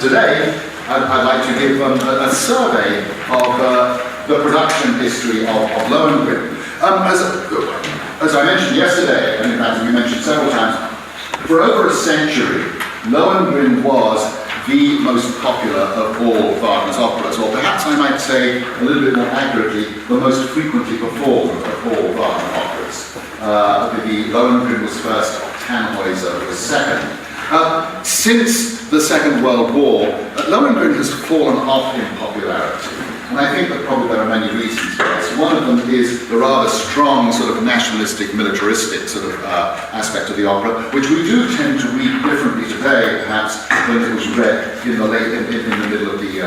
Today, I'd like to give a survey of the production history of Lohengrin. As I mentioned yesterday, and in fact we mentioned several times, for over a century, Lohengrin was the most popular of all Wagner's operas, or perhaps I might say, a little bit more accurately, the most frequently performed of all Wagner operas. The Lohengrin was first, Tannhäuser was second. Since the Second World War, Lohengrin has fallen off in popularity. And I think that probably there are many reasons for this. One of them is the rather strong sort of nationalistic, militaristic sort of aspect of the opera, which we do tend to read differently today, perhaps, than it was read in the middle of the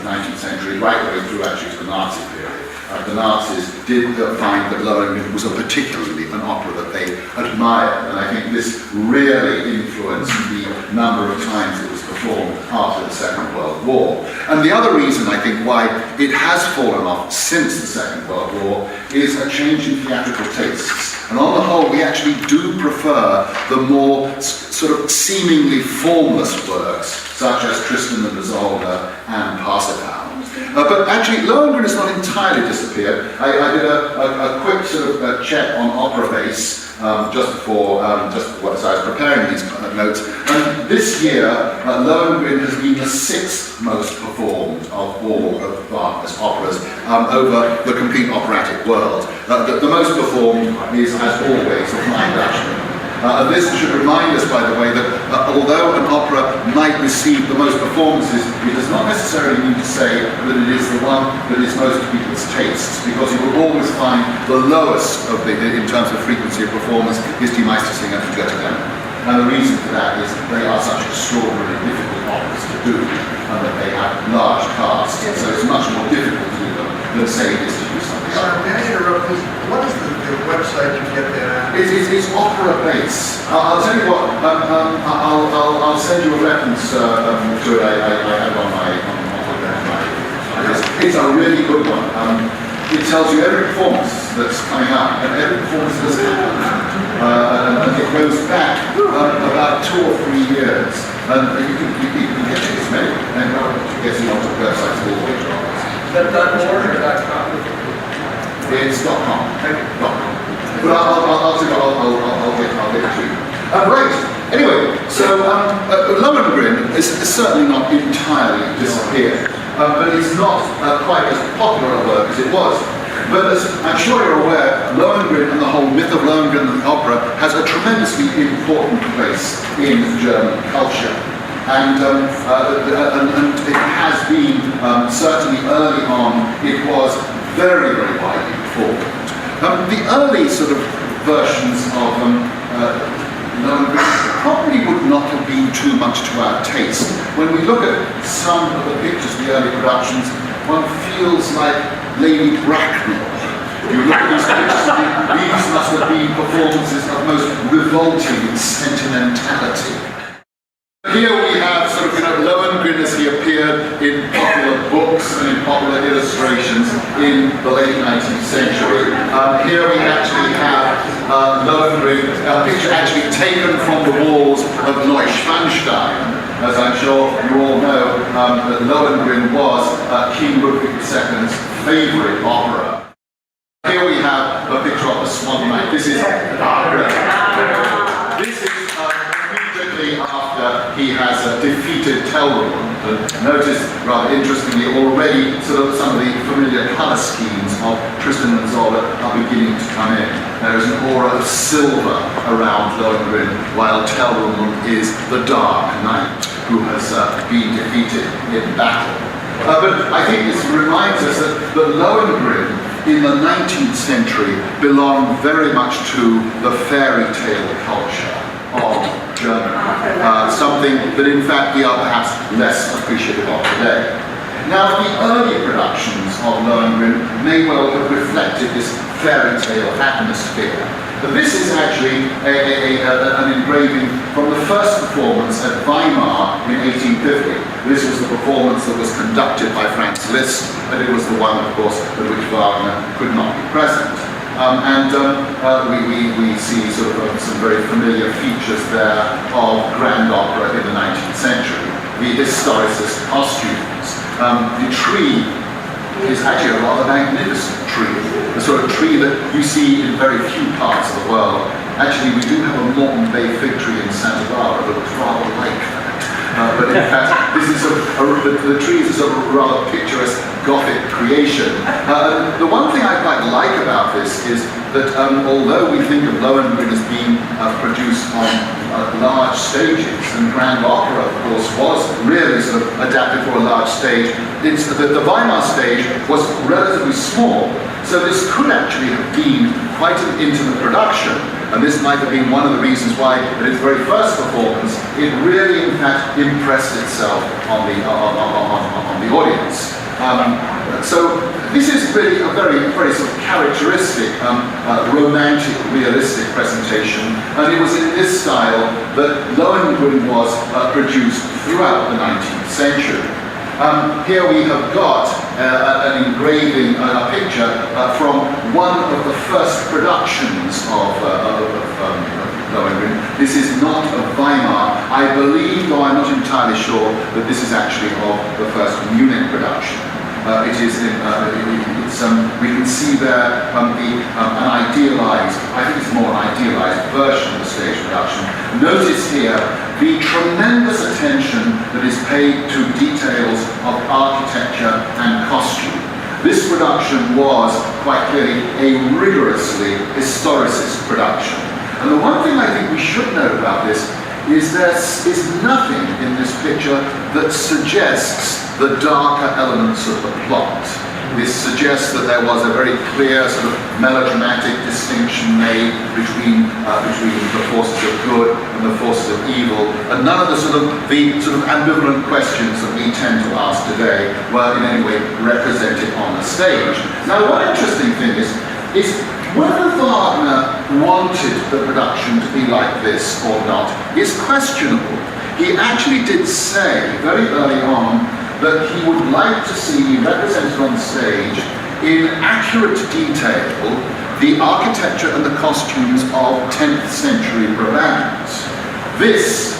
19th century, right the way through actually to the Nazi period. The Nazis did find that Lohengrin was particularly an opera that they admired, and I think this really influenced the number of times it was performed after the Second World War. And the other reason, I think, why it has fallen off since the Second World War is a change in theatrical tastes. And on the whole, we actually do prefer the more sort of seemingly formless works, such as Tristan and Isolde and Parsifal. But actually, Lohengrin has not entirely disappeared. I did a quick sort of check on Opera Base just before as I was preparing these notes. And this year, Lohengrin has been the 6th most performed of all of Wagner's operas over the complete operatic world. The most performed is, as always, The Flying Dutchman. And this should remind us, by the way, that although an opera might receive the most performances, it does not necessarily mean to say that it is the one that is most to people's tastes, because you will always find the lowest of in terms of frequency of performance is Die Meistersinger and Göttingen. And the reason for that is they are such extraordinarily difficult operas to do, and that they have large casts, so it's much more difficult to do them than say it is to do something else. May I interrupt, please? What is the website you get that at? It's Opera Base. I'll tell you what. I'll send you a reference to it. I have it on my. It's a really good one. It tells you every performance that's coming up and every performance that's happened. And it goes back about 2 or 3 years. And you can get to as many. And get you onto websites all the way to ours. .org or .com? It's .com. .com. But I'll get it to you. Right. Anyway, so Lohengrin is certainly not entirely disappeared, but it's not quite as popular a work as it was. But as I'm sure you're aware, Lohengrin and the whole myth of Lohengrin and the opera has a tremendously important place in German culture. And it has been, certainly early on, it was very, very widely performed. The early sort of versions of Lohengrin probably would not have been too much to our taste. When we look at some of the pictures of the early productions, one feels like Lady Bracknell. You look at these pictures, these must have been performances of most revolting sentimentality. Here we have sort of Lohengrin as he appeared in popular books and in popular illustrations in the late 19th century. Here we actually have Lohengrin, a picture actually taken from the walls of Neuschwanstein. As I'm sure you all know, that Lohengrin was King Ludwig II's favourite opera. Here we have a picture of the Swan Knight. This is Wagner. This is immediately after he has defeated Telramund. Notice, rather interestingly, already sort of some of the familiar colour schemes of Tristan and Isolde are beginning to come in. There is an aura of silver around Lohengrin, while Telramund is the Dark Knight who has been defeated in battle. But I think this reminds us that Lohengrin in the 19th century belonged very much to the fairy tale culture of Germany, something that in fact we are perhaps less appreciative of today. Now, the early productions of Lohengrin may well have reflected this fairy tale atmosphere. But this is actually an engraving from the first performance at Weimar in 1850. This was the performance that was conducted by Franz Liszt, and it was the one, of course, at which Wagner could not be present. We see sort of some very familiar features there of grand opera in the 19th century. the historicist costumes. The tree is actually a rather magnificent tree, the sort of tree that you see in very few parts of the world. Actually, we do have a Moreton Bay fig tree in Santa Barbara that looks rather like that. But in fact, this is the tree is a sort of rather picturesque Gothic creation. The one thing I quite like about this is that although we think of Lohengrin as being produced on large stages, and Grand Opera, of course, was really sort of adapted for a large stage, the Weimar stage was relatively small, so this could actually have been quite an intimate production. And this might have been one of the reasons why, at its very first performance, it really, in fact, impressed itself on the audience. So this is really a very sort of characteristic, romantic, realistic presentation, and it was in this style that Lohengrin was produced throughout the 19th century. Here we have got an engraving, a picture from one of the first productions of Lohengrin. This is not of Weimar. I believe, though I'm not entirely sure, that this is actually of the first Munich production. It is we can see there an idealized, I think it's more an idealized version of the stage production. Notice here the tremendous attention that is paid to details of architecture and costume. This production was quite clearly a rigorously historicist production. And the one thing I think we should note about this is there is nothing in this picture that suggests the darker elements of the plot. This suggests that there was a very clear sort of melodramatic distinction made between the forces of good and the forces of evil, and none of the sort of ambivalent questions that we tend to ask today were in any way represented on the stage. Now, one interesting thing is whether Wagner wanted the production to be like this or not is questionable. He actually did say very early on that he would like to see represented on stage in accurate detail the architecture and the costumes of 10th century Brabant. This,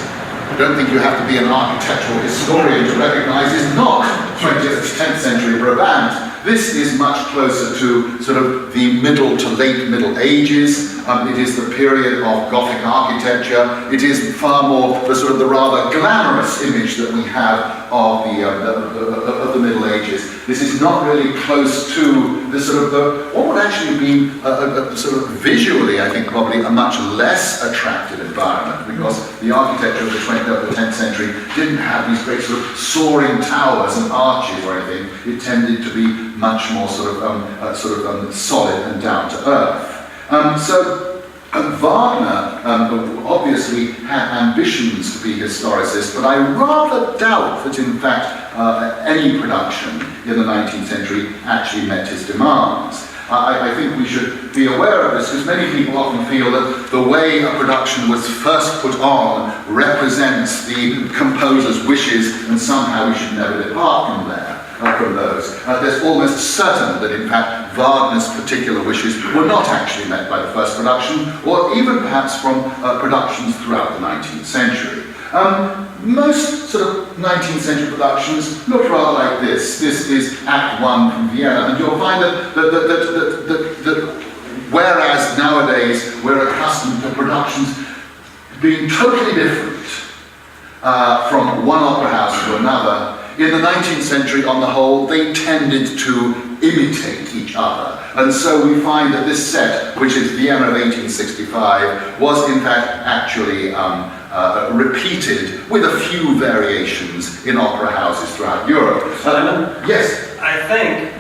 I don't think you have to be an architectural historian to recognize, is not 10th century Brabant. This is much closer to sort of the middle to late Middle Ages. It is the period of Gothic architecture. It is far more the rather glamorous image that we have of the Middle Ages. This is not really close to the what would actually be visually, I think, probably a much less attractive environment, because the architecture of the 10th century didn't have these great sort of soaring towers and arches or anything. It tended to be much more solid and down to earth. Wagner obviously had ambitions to be historicist, but I rather doubt that in fact any production in the 19th century actually met his demands. I think we should be aware of this, because many people often feel that the way a production was first put on represents the composer's wishes, and somehow we should never depart from those. There's almost certain that in fact Wagner's particular wishes were not actually met by the first production, or even perhaps from productions throughout the 19th century. Most sort of 19th century productions look rather like this. This is Act 1 from Vienna, and you'll find that whereas nowadays we're accustomed to productions being totally different from one opera house to another, in the 19th century, on the whole, they tended to imitate each other. And so we find that this set, which is Vienna of 1865, was in fact actually repeated with a few variations in opera houses throughout Europe. Yes? I think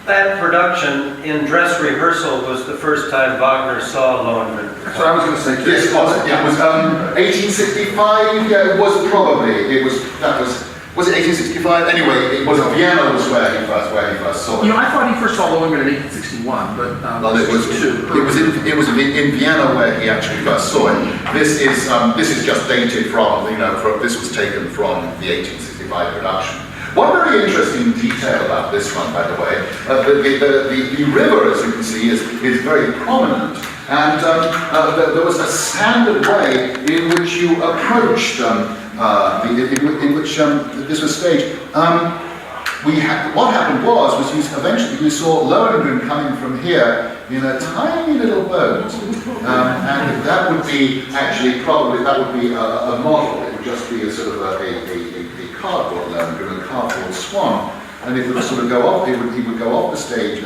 that production in dress rehearsal was the first time Wagner saw Lohengrin. That's what I was going to say too. Yes, it was 1865. Yeah, it was probably. Was it 1865? Anyway, it was Vienna was where he first saw it. You know, I thought he first saw Lohengrin in 1861, but well, it was in Vienna where he actually first saw it. This is just dated from this was taken from the 1865 production. One very interesting detail about this one, by the way, the river, as you can see, is very prominent. And there was a standard way in which you approached in which this was staged. What happened was eventually you saw Lohengrin coming from here in a tiny little boat, and that would be actually probably a model. It would just be a sort of a cardboard Lohengrin, a cardboard swan. And it would sort of go off, he would go off the stage,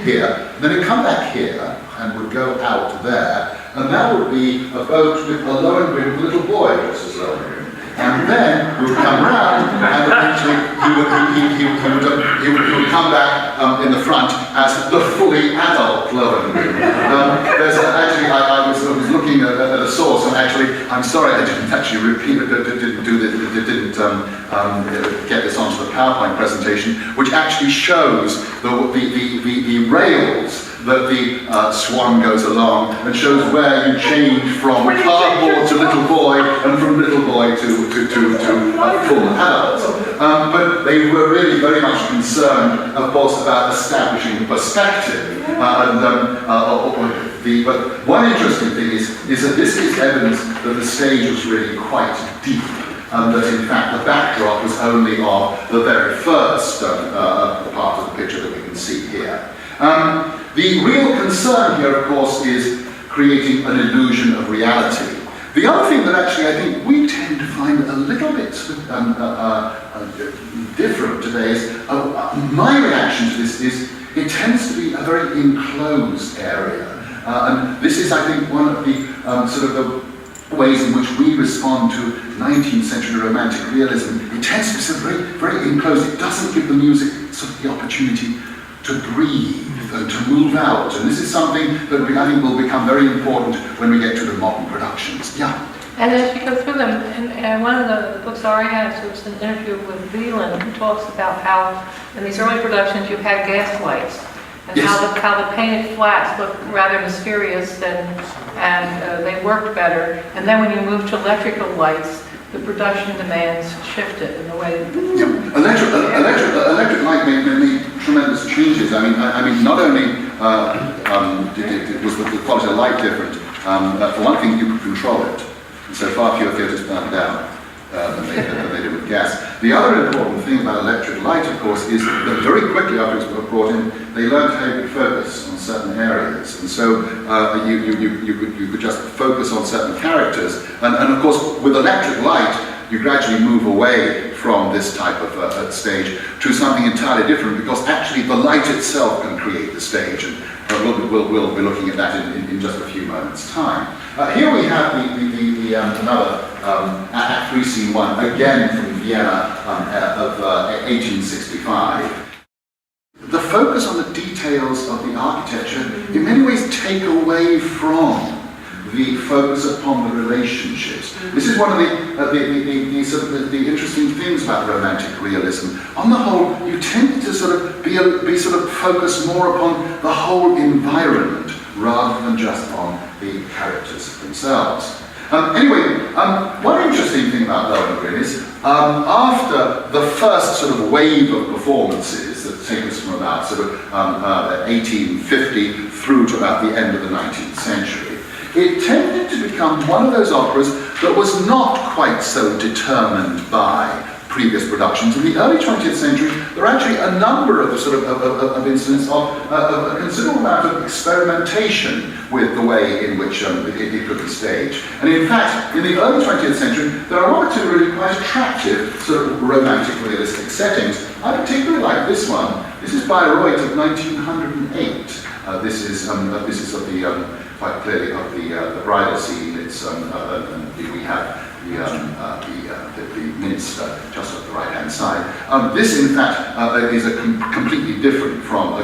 here, then he'd come back here and would go out there, and that would be a boat with a Lohengrin, with a little boy dressed as Lohengrin. And then he would come round, and eventually he would come back in the front as the fully adult Lohengrin. I was looking at a source, and actually, I'm sorry I didn't actually repeat it, didn't get this onto the PowerPoint presentation, which actually shows the rails that the swan goes along, and shows where you change from cardboard to little boy, and from little boy to full adult. But they were really very much concerned, of course, about establishing perspective. But one interesting thing is that this is evidence that the stage was really quite deep. That in fact the backdrop was only of the very first part of the picture that we can see here. The real concern here, of course, is creating an illusion of reality. The other thing that actually I think we tend to find a little bit different today is, my reaction to this is, it tends to be a very enclosed area. And this is, I think, one of the sort of the ways in which we respond to 19th century romantic realism. It tends to be sort of very, very enclosed. It doesn't give the music sort of the opportunity to breathe and to move out. And this is something that I think will become very important when we get to the modern productions. Yeah. And as you go through them, and one of the books I have, so it's an interview with Wieland, who talks about how in these early productions you had gas lights, and yes. how the painted flats looked rather mysterious and they worked better. And then when you moved to electrical lights, the production demands shifted in the way. Yeah. Electric light made tremendous changes. I mean, not only was the quality of light different. For one thing, you could control it. So far fewer theatres burned down than they did with gas. The other important thing about electric light, of course, is that very quickly after it was brought in, they learned how to focus on certain areas. And so you could just focus on certain characters. And of course, with electric light, you gradually move away from this type of stage to something entirely different, because actually the light itself can create the stage. And we'll be looking at that in just a few moments' time. Here we have another Act 3, Scene 1, again from Vienna of 1865. The focus on the details of the architecture in many ways take away from the focus upon the relationships. This is one of the interesting things about romantic realism. On the whole, you tend to sort of be focused more upon the whole environment rather than just on the characters themselves. One interesting thing about Lohengrin is after the first sort of wave of performances that take us from about 1850 through to about the end of the 19th century, it tended to become one of those operas that was not quite so determined by previous productions. In the early 20th century, there are actually a number of incidents of a considerable amount of experimentation with the way in which it could be staged. And in fact, in the early 20th century, there are one or two really quite attractive sort of romantic realistic settings. I particularly like this one. This is Bayreuth of 1908. This is of the quite clearly of the bridal scene. It's we have the minster just at the right-hand side. This, in fact, is a completely different from a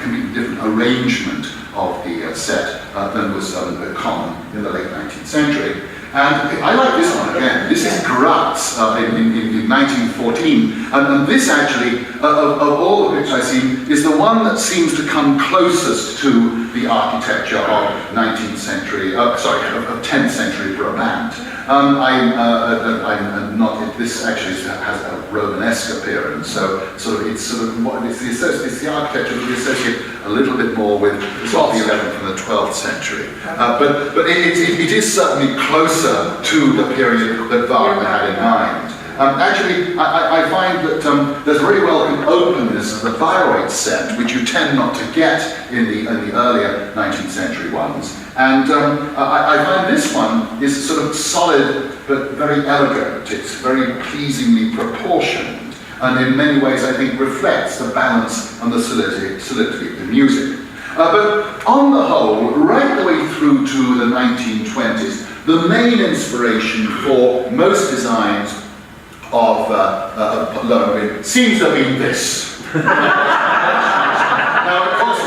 completely different arrangement of the set than was common in the late 19th century. And I like this one again. This is Graz in 1914, and this actually, of all the pictures I've seen, is the one that seems to come closest to the architecture of 19th century, of 10th century Brabant. I'm not. This actually has a Romanesque Romanesque appearance. So it's the architecture that we associate a little bit more with sort of the 11th and the 12th century. But it is certainly closer to the period that Wagner had in mind. Actually, I find that there's very welcome openness of the Bayreuth set, which you tend not to get in the earlier 19th century ones. And I find this one is sort of solid but very elegant. It's very pleasingly proportioned, and in many ways I think reflects the balance and the solidity of the music. But on the whole, right the way through to the 1920s, the main inspiration for most designs of Lohengrin seems to have been this. Now, of course,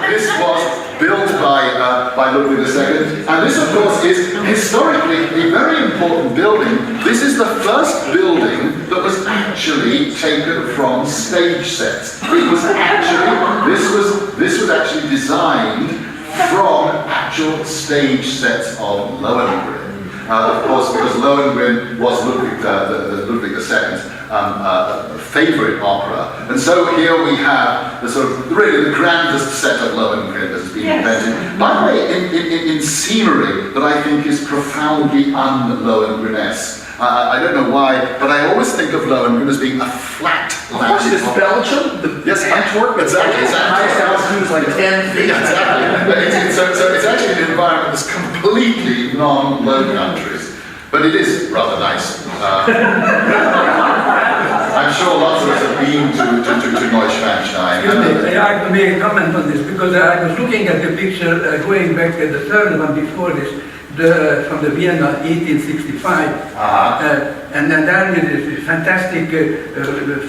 this was built by Ludwig II, and this, of course, is historically a very important building. This is the first building that was actually taken from stage sets. It was actually, this was actually designed from actual stage sets of Lohengrin. Of course, because Lohengrin was Ludwig II's favourite opera, and so here we have the sort of really the grandest set of Lohengrin that has been invented. By the way, in scenery that I think is profoundly un-Lohengrin-esque. I don't know why, but I always think of Lohengrin as being a flat land. Of course, it's Belgium, yes, Antwerp, exactly. Highest altitude is like 10 feet. Yeah, exactly. So it's actually an environment that's completely non-Low Countries, but it is rather nice. I'm sure lots of us have been to Neuschwanstein. I have to make a comment on this, because I was looking at the picture going back at the third one before this, from the Vienna 1865, and then there is this fantastic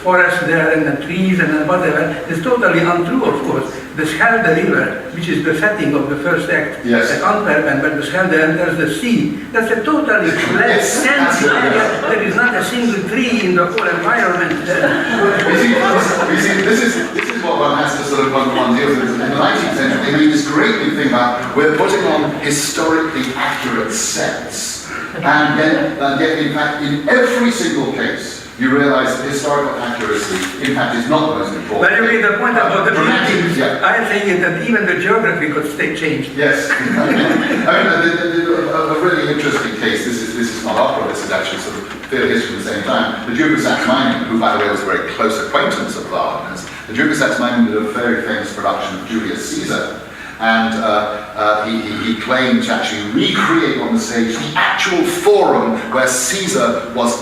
forest there and the trees and whatever. It's totally untrue, of course. The Schelde River, which is the setting of the first act at Antwerp, but the Schelde enters the sea. That's a totally flat sandy area. There is not a single tree in the whole environment. You see, this is what one has to sort of one deals with. In the 19th century, they made this great big thing about we're putting on historically accurate sets, and yet in fact, in every single case, you realise that historical accuracy, in fact, is not the most important. But you made the point about the paintings. Yeah. I think that even the geography could stay changed. Yes. I mean, a really interesting case, this is not opera, this is actually sort of theatre history at the same time. The Duke of Saxe-Meiningen, who by the way was a very close acquaintance of Wagner's, the Duke of Saxe-Meiningen did a very famous production of Julius Caesar, and he claimed to actually recreate on the stage the actual forum where Caesar was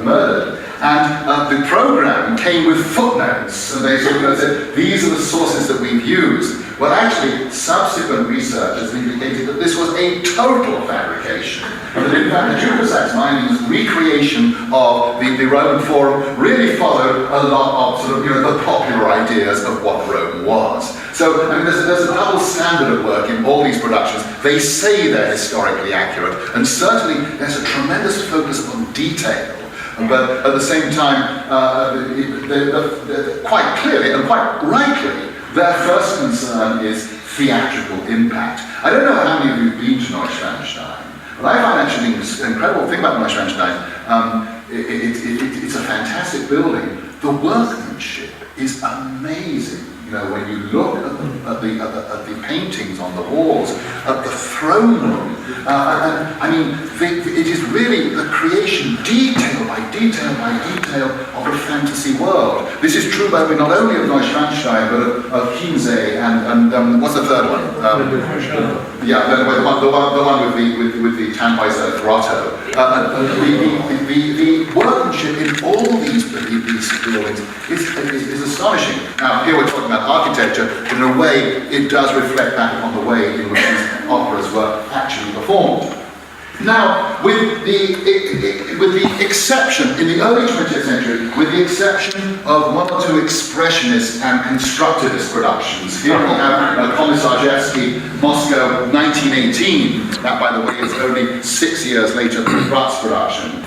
murdered. And the program came with footnotes, and they sort of said, these are the sources that we've used. Well, actually, subsequent research has indicated that this was a total fabrication. And that in fact, the Duke of Saxe-Meiningen's recreation of the Roman Forum really followed a lot of sort of, the popular ideas of what Rome was. So, I mean, there's a double standard at work in all these productions. They say they're historically accurate, and certainly there's a tremendous focus on detail. But at the same time, quite clearly and quite rightly, their first concern is theatrical impact. I don't know how many of you have been to Neuschwanstein, but I find actually the incredible thing about Neuschwanstein, it's a fantastic building. The workmanship is amazing. When you look at the paintings on the walls, at the throne room, I mean, it is really the creation, detail by detail by detail, of a fantasy world. This is true, by the way, not only of Neuschwanstein, but of Chiemsee and what's the third one? The one with the Tannhäuser grotto. The workmanship in all these buildings is astonishing. Now, here we're talking about architecture, but in a way, it does reflect back upon the way in which these operas were actually performed. Now, with the exception, in the early 20th century, with the exception of one or two expressionist and constructivist productions, here we have Komisarjevsky, Moscow, 1918, that by the way is only 6 years later than Brat's production.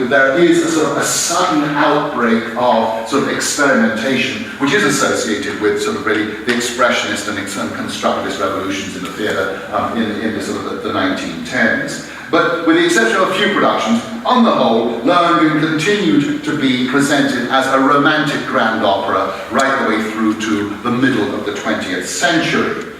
There is a sort of a sudden outbreak of sort of experimentation, which is associated with sort of really the expressionist and constructivist revolutions in the theatre in the sort of the 1910s. But with the exception of a few productions, on the whole, Lohengrin continued to be presented as a romantic grand opera right the way through to the middle of the 20th century.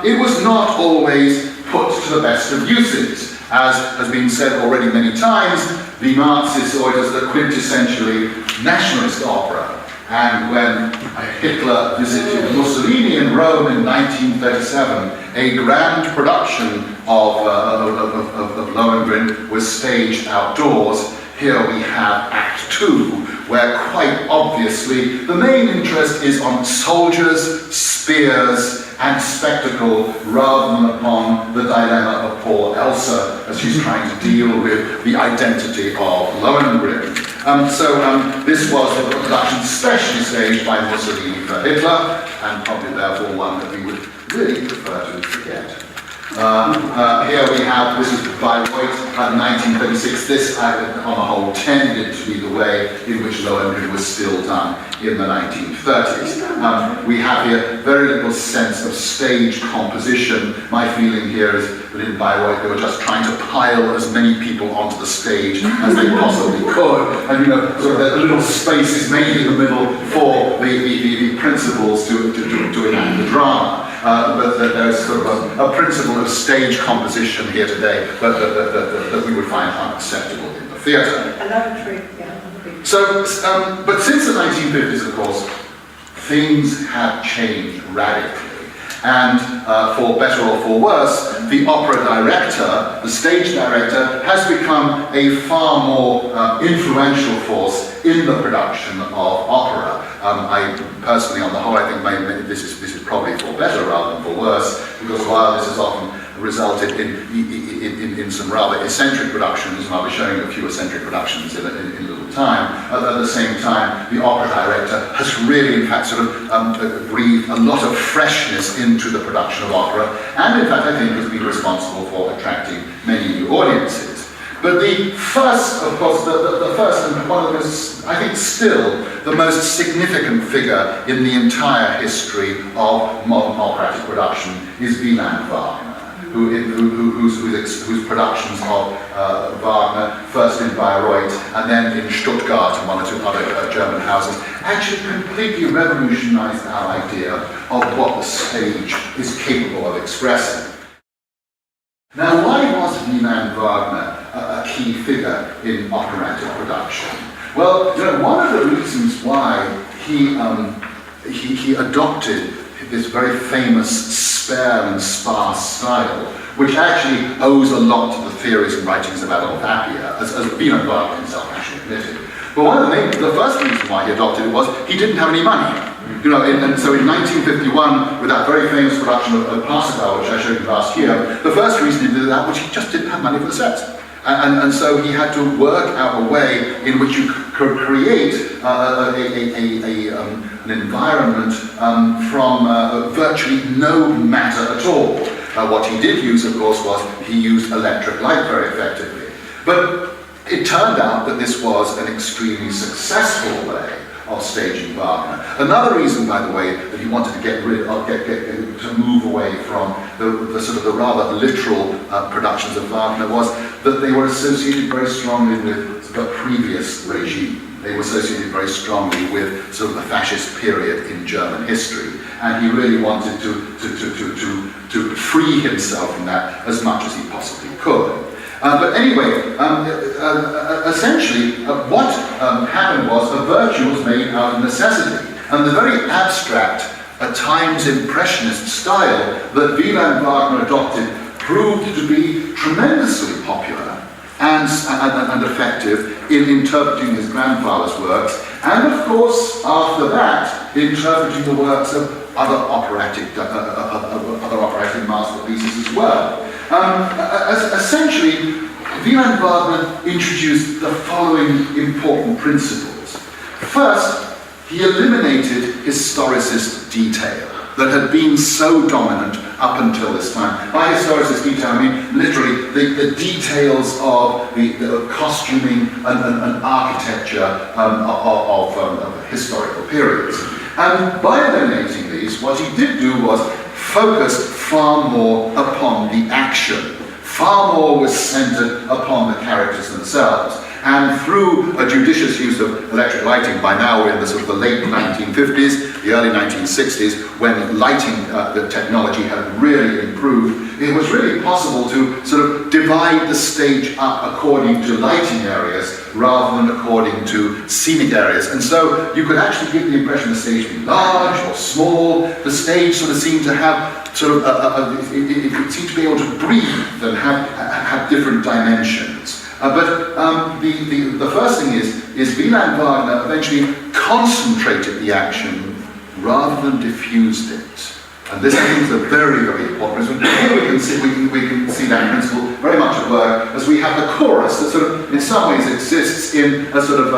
It was not always put to the best of uses. As has been said already many times, the Nazis saw it as the quintessentially nationalist opera. And when Hitler visited Mussolini in Rome in 1937, a grand production of Lohengrin was staged outdoors. Here we have Act 2, where quite obviously the main interest is on soldiers, spears, and spectacle rather than upon the dilemma of poor Elsa as she's trying to deal with the identity of Lohengrin. This was a production specially staged by Mussolini for Hitler, and probably therefore one that we would really prefer to forget. Here we have, this is Bayreuth, 1936. This, on the whole, tended to be the way in which Lohengrin was still done in the 1930s. We have here very little sense of stage composition. My feeling here is that in Bayreuth they were just trying to pile as many people onto the stage as they possibly could, and sort of a little space is made in the middle for the principals to enact the drama. But there's sort of a principle of stage composition here today that we would find unacceptable in the theatre. Another trick, yeah. So, but since the 1950s, of course, things have changed radically. And for better or for worse, the opera director, the stage director, has become a far more influential force in the production of opera. I personally, on the whole, I think this is probably for better rather than for worse, because while this has often resulted in some rather eccentric productions, and I'll be showing a few eccentric productions in a little time, at the same time, the opera director has really, in fact, sort of breathed a lot of freshness into the production of opera, and in fact, I think has been responsible for attracting many new audiences. But the first, of course, the first and one of the most, I think still, the most significant figure in the entire history of modern operatic production is Wieland Wagner, whose productions of Wagner, first in Bayreuth and then in Stuttgart and one or two other German houses, actually completely revolutionized our idea of what the stage is capable of expressing. Now, why was Wieland Wagner a key figure in operatic production? Well, one of the reasons why he adopted this very famous spare and sparse style, which actually owes a lot to the theories and writings of Adolf Appia, as Wieland Wagner himself actually admitted. But one of the first reason why he adopted it was he didn't have any money. And so in 1951, with that very famous production of Parsifal, which I showed you last year, the first reason he did that was he just didn't have money for the sets. And so he had to work out a way in which you could create an environment from virtually no matter at all. What he did use, of course, was he used electric light very effectively. But it turned out that this was an extremely successful way of staging Wagner. Another reason, by the way, that he wanted to get rid of, to move away from the sort of the rather literal productions of Wagner was that they were associated very strongly with the previous regime. They were associated very strongly with sort of the fascist period in German history, and he really wanted to free himself from that as much as he possibly could. But anyway, essentially, what happened was a virtue was made out of necessity, and the very abstract, at times impressionist style that Wieland Wagner adopted proved to be tremendously popular and effective in interpreting his grandfather's works, and of course, after that, interpreting the works of other operatic masterpieces as well. Essentially, Wieland Wagner introduced the following important principles. First, he eliminated historicist detail that had been so dominant up until this time. By historicist detail, I mean literally the details of the costuming and architecture of historical periods. And by eliminating these, what he did do was focus far more upon the action, Far more was centered upon the characters themselves. And through a judicious use of electric lighting, by now we're in the sort of the late 1950s, the early 1960s, when lighting the technology had really improved, it was really possible to sort of divide the stage up according to lighting areas rather than according to scenic areas. And so you could actually give the impression the stage being large or small. The stage sort of seemed to have sort of, it seemed to be able to breathe and have different dimensions. But the first thing is Wieland Wagner eventually concentrated the action rather than diffused it. And this I think is a very, very important principle. Here we can see that principle very much at work as we have the chorus that sort of, in some ways, exists in a sort of a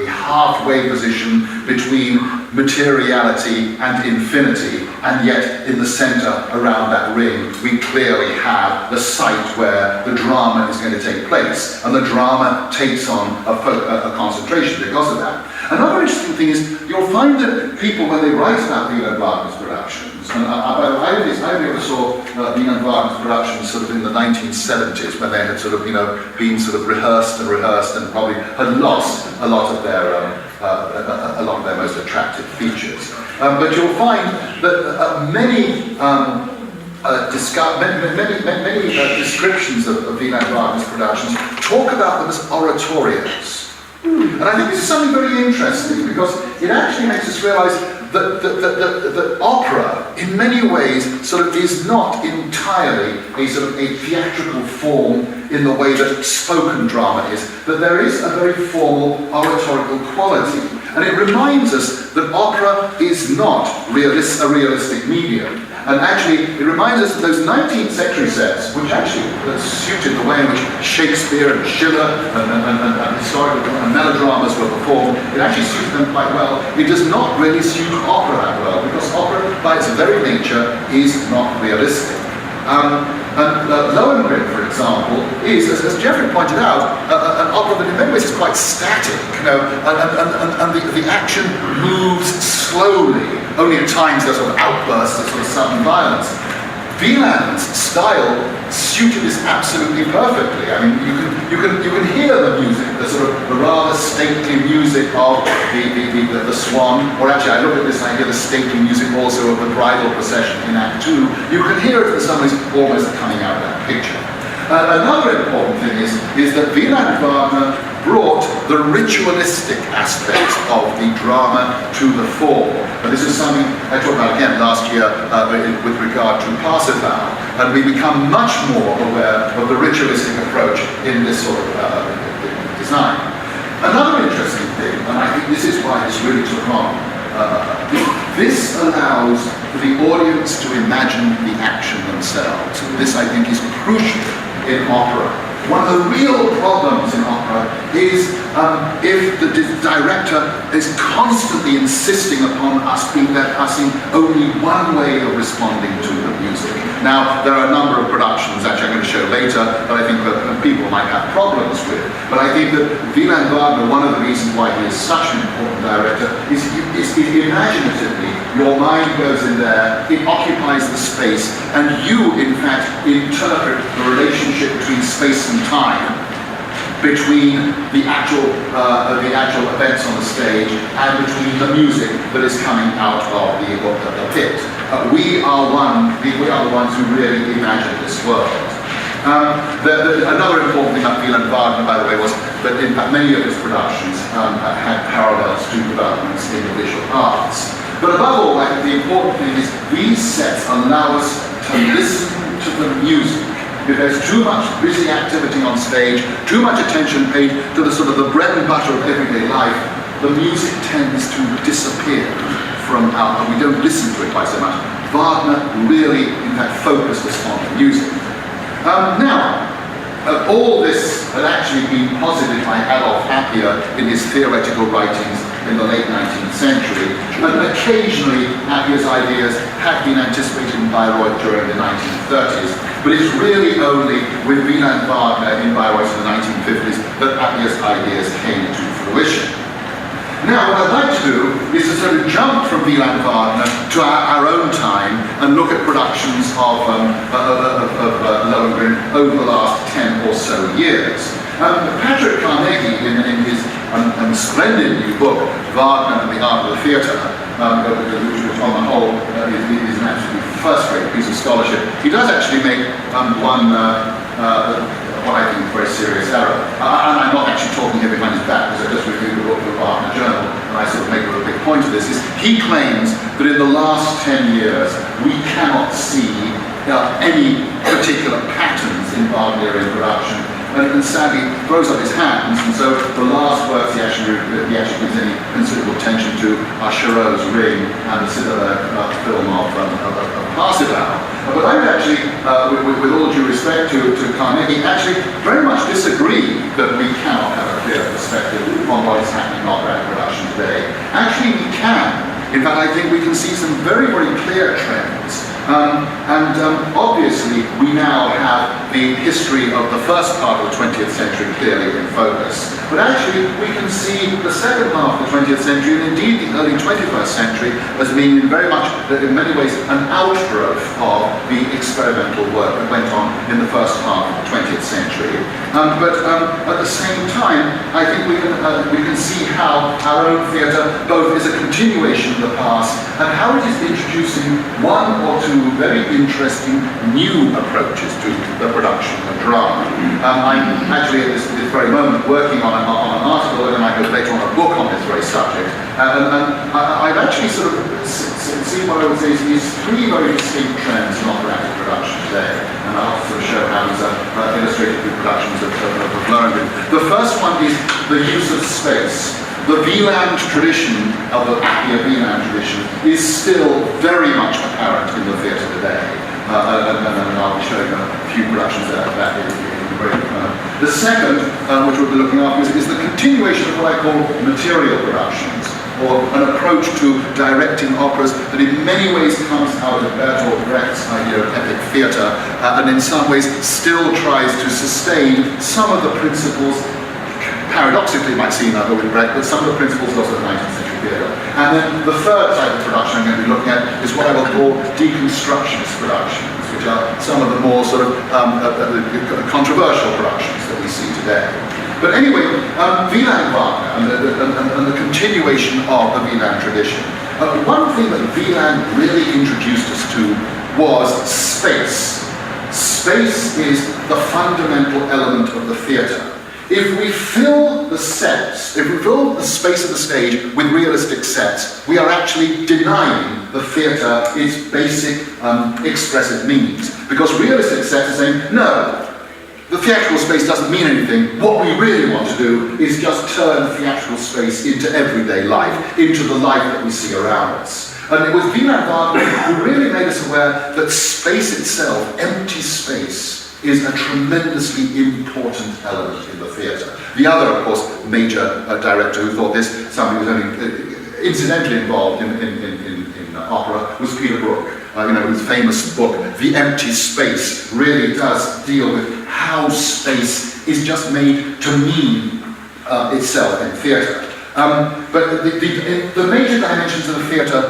halfway position between materiality and infinity, and yet in the center around that ring we clearly have the site where the drama is going to take place, and the drama takes on a concentration because of that. Another interesting thing is you'll find that people, when they write about Wieland Wagner's productions, and I only ever saw Wieland Wagner's productions sort of in the 1970s, when they had sort of, been sort of rehearsed and probably had lost a lot of their most attractive features. But you'll find that many descriptions of Wieland Wagner's productions talk about them as oratorios. And I think this is something very interesting, because it actually makes us realize that opera, in many ways, sort of is not entirely a sort of a theatrical form in the way that spoken drama is, that there is a very formal oratorical quality. And it reminds us that opera is not a realistic medium. And actually, it reminds us that those 19th century sets, which actually suited the way in which Shakespeare and Schiller and historical and melodramas were performed, it actually suited them quite well. It does not really suit opera that well, because opera, by its very nature, is not realistic. Lohengrin, for example, is, as Geoffrey pointed out, an opera that in many ways is quite static, and the action moves slowly. Only at times there's sort of outbursts of sort of sudden violence. Wieland's style suited this absolutely perfectly. I mean, you can hear the music, the sort of the rather stately music of the swan, or actually I look at this and I hear the stately music also of the bridal procession in Act 2. You can hear it in some ways almost coming out of that picture. Another important thing is that Wieland Wagner brought the ritualistic aspects of the drama to the fore. And this is something I talked about again last year with regard to Parsifal, and we become much more aware of the ritualistic approach in this sort of design. Another interesting thing, and I think this is why this really took on, this allows the audience to imagine the action themselves. This, I think, is crucial in opera. One of the real problems in opera is if the director is constantly insisting upon us seeing only one way of responding to the music. Now, there are a number of productions, actually I'm going to show later, that I think that people might have problems with. But I think that Wieland Wagner, one of the reasons why he is such an important director, is imaginatively, your mind goes in there, it occupies the space, and you, in fact, interpret the relationship between space and time, between the actual events on the stage, and between the music that is coming out of the pit. We are the ones who really imagine this world. Another important thing about Wieland Wagner, by the way, was that in fact many of his productions had parallels to developments in the visual arts. But above all, I think the important thing is these sets allow us to listen to the music. If there's too much busy activity on stage, too much attention paid to the sort of the bread and butter of everyday life, the music tends to disappear from our, we don't listen to it quite so much. Wagner really, in fact, focused us on the music. All this had actually been posited by Adolf Appiah in his theoretical writings in the late 19th century, and occasionally Appiah's ideas had been anticipated in Bayreuth during the 1930s, but it's really only with Wieland Wagner in Bayreuth in the 1950s that Appiah's ideas came to fruition. Now, what I'd like to do is to sort of jump from Wieland Wagner to our own time and look at productions of Lohengrin over the last 10 or so years. Patrick Carnegie, in his splendid new book, Wagner and the Art of the Theatre, which on the whole is an absolutely first-rate piece of scholarship, he does actually make what I think is a very serious error. And I'm not actually talking here behind his back, because I just reviewed the book of the Wagner Journal, and I sort of make a real big point of this, is he claims that in the last 10 years, we cannot see any particular patterns in Wagnerian production, and sadly throws up his hands, and so the last works he actually gives any considerable attention to are Charot's Ring and the film of Parsifal. But I would actually, with all due respect to Carnegie, actually very much disagree that we cannot have a clear perspective on what is happening in operatic production today. Actually, we can. In fact, I think we can see some very, very clear trends. Obviously, we now have the history of the first part of the 20th century clearly in focus. But actually, we can see the second half of the 20th century, and indeed the early 21st century, as being in many ways, an outgrowth of the experimental work that went on in the first half of the 20th century. But at the same time, I think we can see how our own theatre both is a continuation of the past and how it is introducing one or two very interesting new approaches to the production of drama. I'm actually at this very moment working on an article, and I hope later on a book on this very subject. And I've actually sort of seen what I would say is three very distinct trends in operatic production today, and I'll sort of show how these are illustrated through productions of Lohengrin. The first one is the use of space. The Wieland tradition, of the Appia Wieland tradition, is still very much apparent in the theatre today. And I'll be showing a few productions of that in a break. The second, which we'll be looking at, is the continuation of what I call material productions, or an approach to directing operas that in many ways comes out of Bertolt Brecht's idea of epic theatre, and in some ways still tries to sustain some of the principles. Paradoxically, it might seem that with Brecht, but some of the principles also of the 19th century theatre. And then the third type of production I'm going to be looking at is what I will call deconstructionist productions, which are some of the more sort of controversial productions that we see today. But anyway, Wieland Wagner and the continuation of the Wieland tradition. One thing that Wieland really introduced us to was space. Space is the fundamental element of the theatre. If we fill the sets, if we fill the space of the stage with realistic sets, we are actually denying the theatre its basic expressive meanings. Because realistic sets are saying, no, the theatrical space doesn't mean anything. What we really want to do is just turn theatrical space into everyday life, into the life that we see around us. And it was Wieland Wagner who really made us aware that space itself, empty space, is a tremendously important element in the theatre. The other, of course, major director who thought this, somebody who was only incidentally involved in opera, was Peter Brook. His famous book, The Empty Space, really does deal with how space is just made to mean itself in theatre. But the major dimensions of the theatre,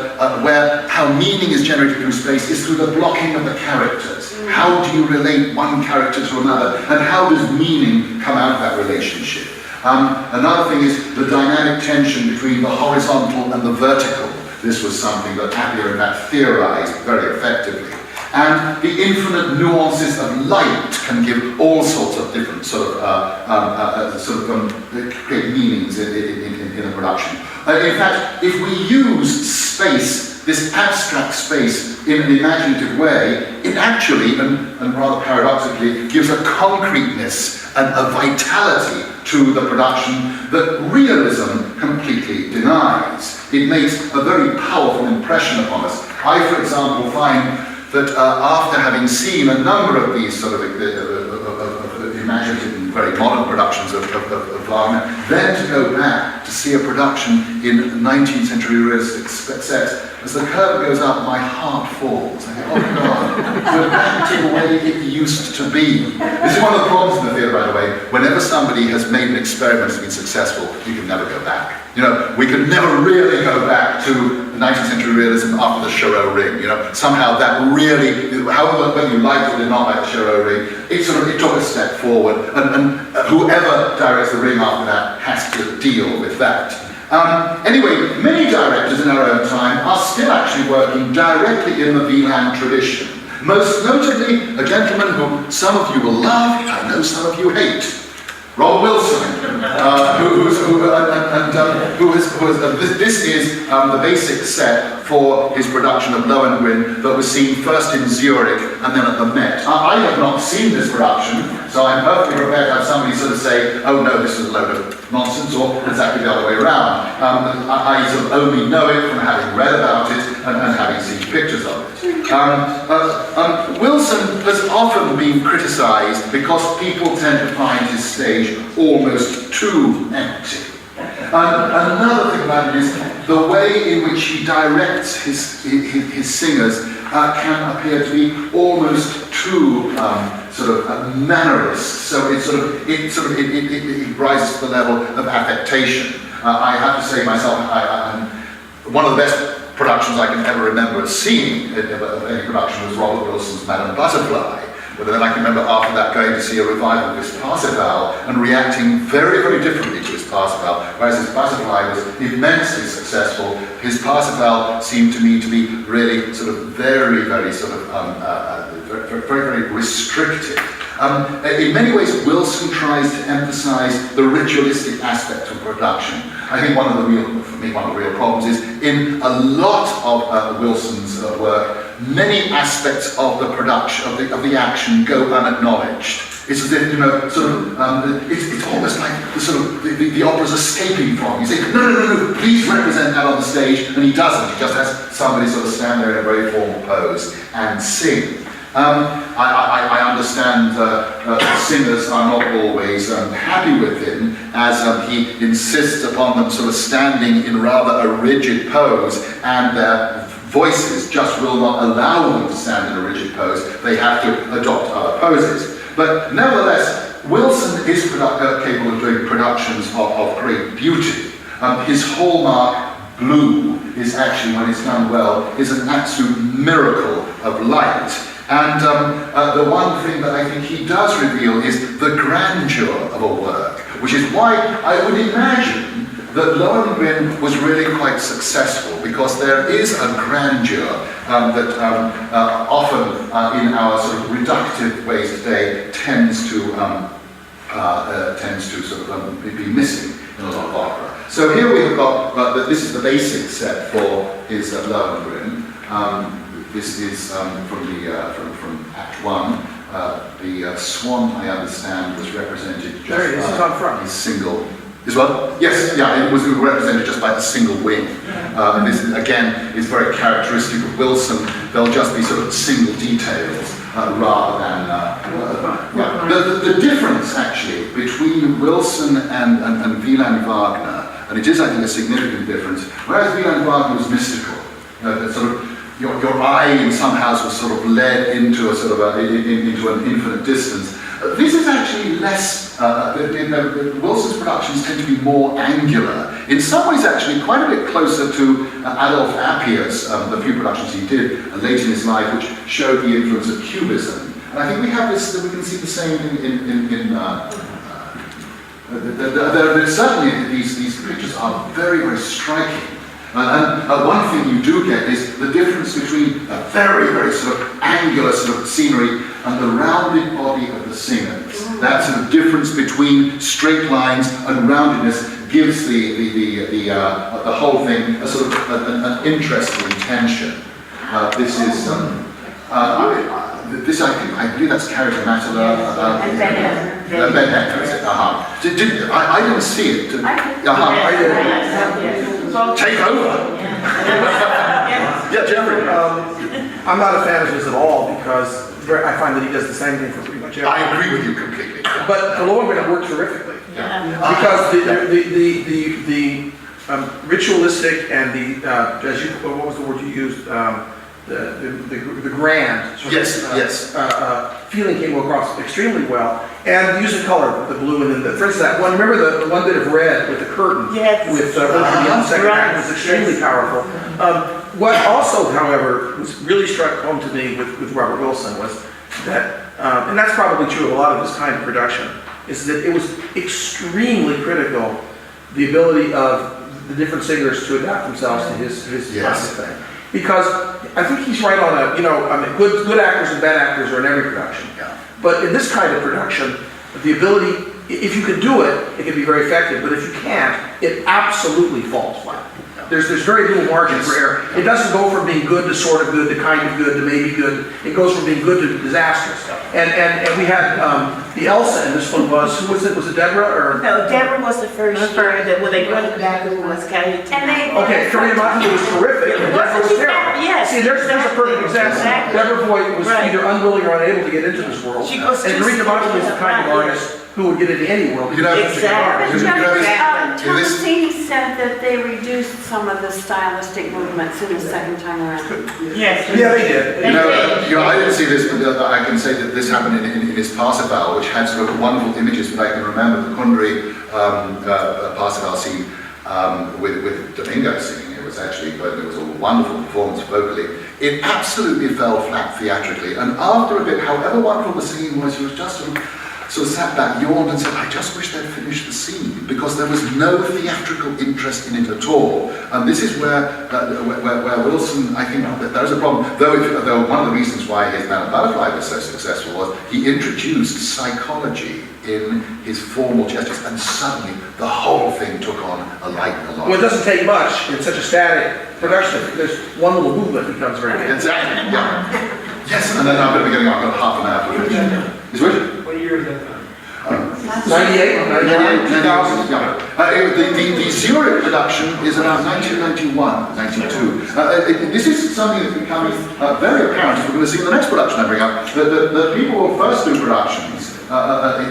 where how meaning is generated through space, is through the blocking of the characters. How do you relate one character to another, and how does meaning come out of that relationship? Another thing is the dynamic tension between the horizontal and the vertical. This was something that Appia in fact theorized very effectively. And the infinite nuances of light can give all sorts of different create meanings in a production. In fact, if we use space, this abstract space, in an imaginative way, it actually, and rather paradoxically, gives a concreteness and a vitality to the production that realism completely denies. It makes a very powerful impression upon us. I, for example, find that after having seen a number of these sort of imaginative and very modern productions of Wagner, then to go back to see a production in 19th century realistic sets, as the curve goes up, my heart falls. I think, oh God, we're back to the way it used to be. This is one of the problems in the theatre, by the way. Whenever somebody has made an experiment that's been successful, you can never go back. You know, we can never really go back to 19th century realism after the Charot ring. You know, somehow that really, however whether you liked it or not like the Charot ring, it took a step forward, and whoever directs the ring after that has to deal with that. Anyway, many directors in our own time are still actually working directly in the Wieland tradition. Most notably, a gentleman who some of you will love, I know some of you hate. Robert Wilson, this is the basic set for his production of Lohengrin that was seen first in Zurich and then at the Met. I have not seen this production, so I'm perfectly prepared to have somebody sort of say, oh no, this is a load of nonsense, or exactly the other way around. I sort of only know it from having read about it and having seen pictures of it. Wilson has often been criticised because people tend to find his stage almost too empty. Another thing about it is the way in which he directs his singers can appear to be almost too mannerist. So it rises to the level of affectation. I have to say myself, one of the best productions I can ever remember seeing of any production was Robert Wilson's Madame Butterfly. But then I can remember after that going to see a revival of his Parsifal and reacting very, very differently to his Parsifal. Whereas his Butterfly was immensely successful, his Parsifal seemed to me to be really sort of very, very restricted. In many ways, Wilson tries to emphasize the ritualistic aspect of production. I think one of the real problems is in a lot of Wilson's work, many aspects of the production, of the action go unacknowledged. It's as if, it's almost like the opera's escaping from. You say, no, please represent that on the stage, and he doesn't. He just has somebody sort of stand there in a very formal pose and sing. I understand singers are not always happy with him, as he insists upon them sort of standing in rather a rigid pose, and their voices just will not allow them to stand in a rigid pose. They have to adopt other poses. But nevertheless, Wilson is capable of doing productions of great beauty. His hallmark blue is actually, when it's done well, is an absolute miracle of light. And the one thing that I think he does reveal is the grandeur of a work, which is why I would imagine that Lohengrin was really quite successful, because there is a grandeur that often in our sort of reductive ways today tends to be missing in a lot of opera. So here we have got this is the basic set for his Lohengrin. This is from Act 1. The swan, I understand, was represented just by a single. Is what? Yes, yeah, it was represented just by a single wing. And this, again, is very characteristic of Wilson. They'll just be sort of single details rather than. The difference, actually, between Wilson and Wieland Wagner, and it is, I think, a significant difference, whereas Wieland Wagner was mystical, your eye in some house was sort of led into a sort of into an infinite distance. This is actually less. Wilson's productions tend to be more angular. In some ways, actually, quite a bit closer to Adolf Appier's the few productions he did late in his life, which showed the influence of Cubism. And I think we have this. We can see the same certainly these pictures are very, very striking. And one thing you do get is the difference between a very, very sort of angular sort of scenery and the rounded body of the singers. That sort of difference between straight lines and roundedness gives the whole thing a sort of an interesting tension. This is this I believe that's Carita Matala. Ben Hector, is it? I didn't see it. Take over. Yeah, Jeffrey. I'm not a fan of his at all, because I find that he does the same thing for pretty much whichever. I agree with you completely. But the Lohengrin worked terrifically. Yeah. Because the ritualistic and the, as you, what was the word you used? The grand sort Yes, of, yes. feeling came across extremely well. And the use of color, the blue, and then for instance, that one, remember the one bit of red with the curtain? Yes. With the second act was extremely powerful. What also, however, was really struck home to me with Robert Wilson was that, and that's probably true of a lot of this kind of production, is that it was extremely critical, the ability of the different singers to adapt themselves to his Yes. classic thing. Because I think he's right on a, I mean, good actors and bad actors are in every production. Yeah. But in this kind of production, the ability, if you can do it, it can be very effective. But if you can't, it absolutely falls flat. There's very little margin for error. It doesn't go from being good to sort of good to kind of good to maybe good. It goes from being good to disastrous. And we had the Elsa in this one was, who was it? Was it Deborah or? No, Deborah was the first year that when they brought it back, it was kind of. And they- Okay, Karina Montague was terrific, and Deborah was terrible. Yes, See, there's a perfect example. exactly. Deborah Voigt was Right. either unwilling or unable to get into this world. She goes And too Karina Montague is the kind of slow. artist who would get into any world. You know, Exactly. you know, Thomasini said that they reduced some of the stylistic movements in the second time around. Yes. Yeah, they did. I didn't see this, but I can say that this happened in his Parsifal, which had sort of wonderful images, but I can remember the Kundry Parsifal scene with Domingo singing. It was actually, but it was a wonderful performance vocally. It absolutely fell flat theatrically, and after a bit, however wonderful the singing was, he was just sort of sat back, yawned and said, I just wish they'd finished the scene, because there was no theatrical interest in it at all. And this is where Wilson, I think that there's a problem, though one of the reasons why his Man of Butterfly was so successful was he introduced psychology in his formal gestures, and suddenly the whole thing took on a life. Well, it doesn't take much in such a static production. There's one little movement becomes very good. Exactly, yeah. Yes, and then I'm going to be getting up in half an hour to finish. Is which? What year is that? 98, 2000. Yeah. The Zurich production is around 1991, 92. This is something that's becoming very apparent. We're going to see in the next production I bring up. The people who first do productions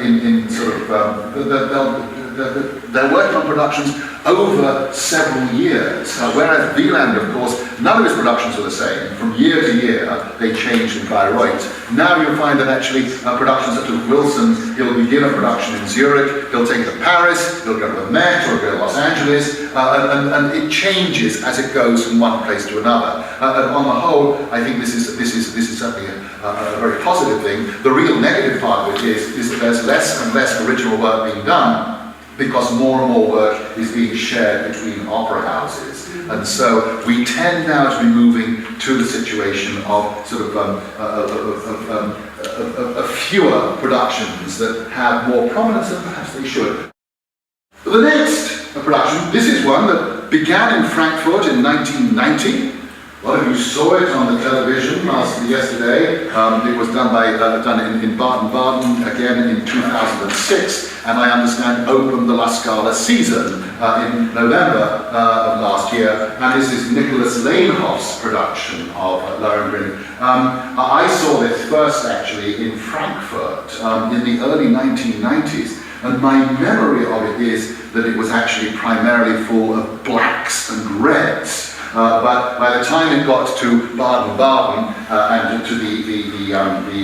in sort of, they're working on productions over several years, whereas Wieland, of course, none of his productions are the same. From year to year, they changed in Bayreuth. Now you'll find that actually productions such as Wilson, he'll begin a production in Zurich, he'll take it to Paris, he'll go to the Met, or go to Los Angeles, and it changes as it goes from one place to another. And on the whole, I think this is certainly a very positive thing. The real negative part of it is that there's less and less original work being done, because more and more work is being shared between opera houses. And so we tend now to be moving to the situation of sort of fewer productions that have more prominence than perhaps they should. The next production, this is one that began in Frankfurt in 1990. A lot of you saw it on the television yesterday. It was done in Baden-Baden again in 2006, and I understand opened the La Scala season in November of last year. And this is Nicholas Lanehoff's production of Lohengrin. I saw this first actually in Frankfurt in the early 1990s. And my memory of it is that it was actually primarily full of blacks and reds. But by the time it got to Baden-Baden and to the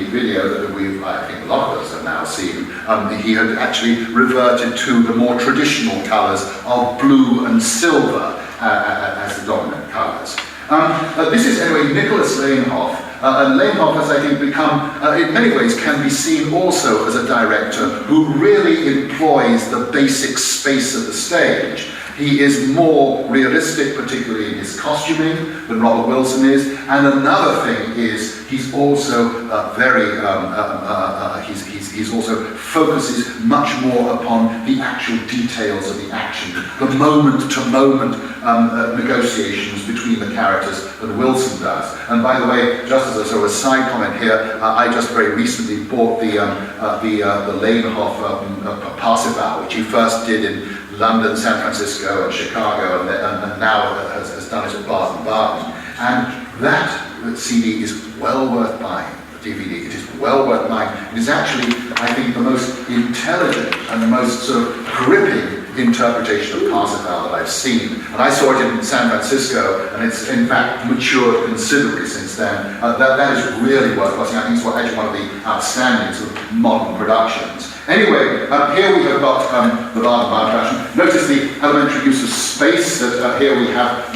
video that I think a lot of us have now seen, he had actually reverted to the more traditional colours of blue and silver as the dominant colours. This is anyway Nicholas Lanehoff. And Lanehoff has, I think, become, in many ways, can be seen also as a director who really employs the basic space of the stage. He is more realistic, particularly in his costuming, than Robert Wilson is. And another thing is he's also he's also focuses much more upon the actual details of the action, the moment-to-moment negotiations between the characters that Wilson does. And by the way, just as a sort of a side comment here, I just very recently bought the Lanehoff Parsifal, which he first did in London, San Francisco, and Chicago, and now has done it at Baden-Baden. And that CD is well worth buying. DVD. It is well worth buying. It is actually, I think, the most intelligent and the most sort of gripping interpretation of Parsifal that I've seen. And I saw it in San Francisco, and it's in fact matured considerably since then. That is really worth watching. I think it's actually one of the outstanding sort of modern productions. Anyway, here we have got the Wagner production. Notice the elementary use of space. That here we have